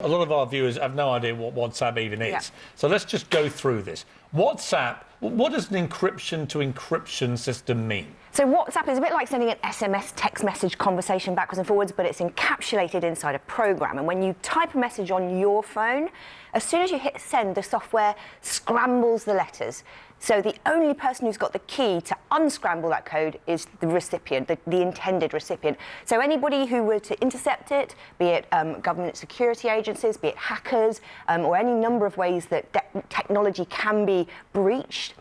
A lot of our viewers have no idea what WhatsApp even is. Yeah. So let's just go through this. WhatsApp, what does an encryption to encryption system mean? So WhatsApp is a bit like sending an SMS text message conversation backwards and forwards, but it's encapsulated inside a program. And when you type a message on your phone, as soon as you hit send, the software scrambles the letters. So the only person who's got the key to unscramble that code is the recipient, the intended recipient. So anybody who were to intercept it, be it government security agencies, be it hackers, or any number of ways that technology can be breached,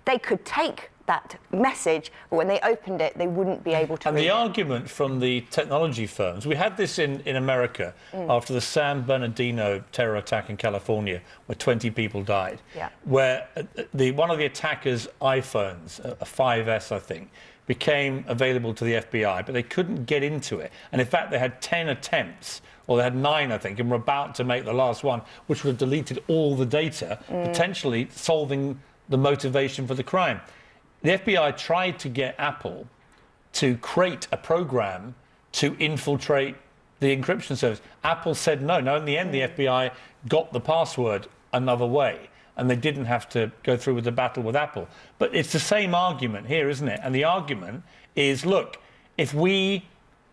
they could take that message, but when they opened it, they wouldn't be able to read the argument from the technology firms, we had this in America after the San Bernardino terror attack in California, where 20 people died, where one of the attackers' iPhones, a 5S, I think, became available to the FBI, but they couldn't get into it. And in fact, they had 10 attempts, or they had 9, I think, and were about to make the last one, which would have deleted all the data, potentially solving the motivation for the crime. The FBI tried to get Apple to create a program to infiltrate the encryption service. Apple said no. No, in the end, the FBI got the password another way, and they didn't have to go through with the battle with Apple. But it's the same argument here, isn't it? And the argument is, look, if we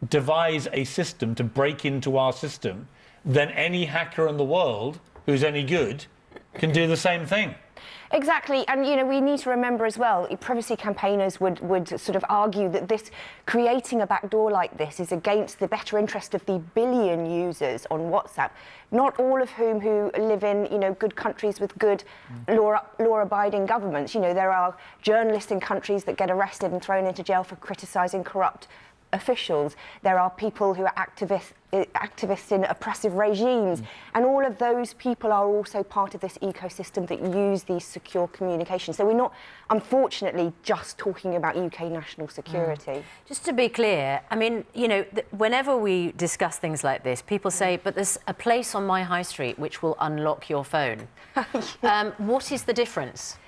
devise a system to break into our system, then any hacker in the world who's any good can do the same thing. Exactly, and we need to remember as well, privacy campaigners would sort of argue that creating a backdoor like this is against the better interest of the billion users on WhatsApp, not all of whom who live in good countries with good law-abiding governments. There are journalists in countries that get arrested and thrown into jail for criticising corrupt officials. There are people who are activists in oppressive regimes, and all of those people are also part of this ecosystem that use these secure communications. So we're not, unfortunately, just talking about UK national security. Just to be clear, I mean, whenever we discuss things like this, people say, but there's a place on my high street which will unlock your phone. What is the difference?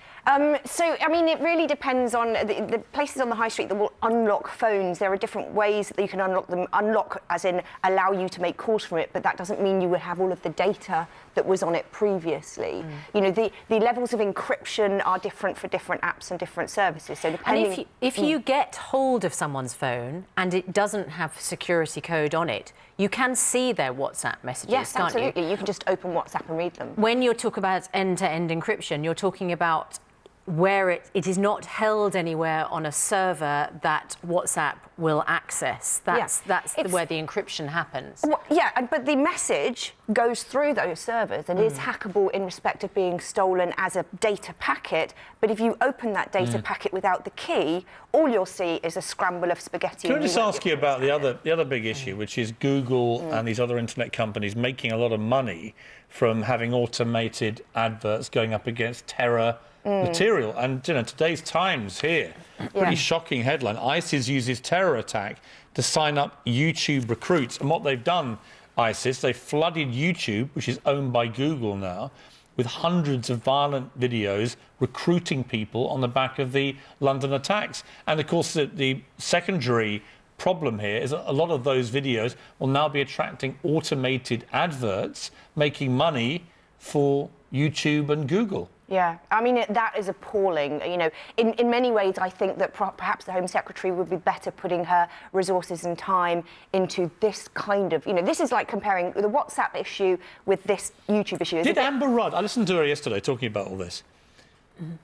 So, I mean, it really depends on the places on the high street that will unlock phones. There are different ways that you can unlock them. Unlock as in allow you to make calls from it, but that doesn't mean you would have all of the data that was on it previously. The levels of encryption are different for different apps and different services. So depending... And if you get hold of someone's phone and it doesn't have security code on it, you can see their WhatsApp messages, yes, can't absolutely. you? You can just open WhatsApp and read them. When you're talking about end-to-end encryption, you're talking about where it is not held anywhere on a server that WhatsApp will access. That's where the encryption happens. Well, yeah, but the message goes through those servers and is hackable in respect of being stolen as a data packet. But if you open that data packet without the key, all you'll see is a scramble of spaghetti. Can I just ask you about the other big issue, which is Google and these other internet companies making a lot of money from having automated adverts going up against terror material. And today's Times here, pretty shocking headline: ISIS uses terror attack to sign up YouTube recruits. And what they've done, ISIS, they flooded YouTube, which is owned by Google now, with hundreds of violent videos recruiting people on the back of the London attacks. And of course the secondary problem here is that a lot of those videos will now be attracting automated adverts, making money for YouTube and Google. Yeah, I mean, that is appalling. In many ways, I think that perhaps the Home Secretary would be better putting her resources and time into this kind of, this is like comparing the WhatsApp issue with this YouTube issue. Did Amber Rudd, I listened to her yesterday talking about all this.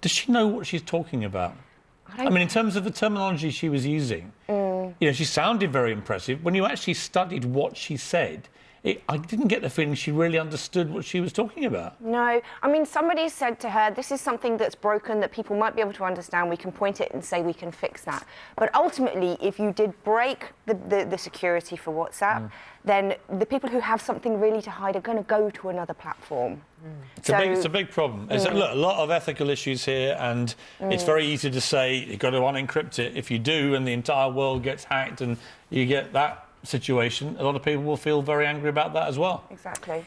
Does she know what she's talking about? I mean, in terms of the terminology she was using, she sounded very impressive. When you actually studied what she said, I didn't get the feeling she really understood what she was talking about. No, I mean, somebody said to her, this is something that's broken that people might be able to understand. We can point it and say we can fix that. But ultimately, if you did break the security for WhatsApp, then the people who have something really to hide are going to go to another platform. It's a big problem. Look, a lot of ethical issues here, and it's very easy to say you've got to unencrypt it. If you do, and the entire world gets hacked, and you get that situation, a lot of people will feel very angry about that as well. Exactly.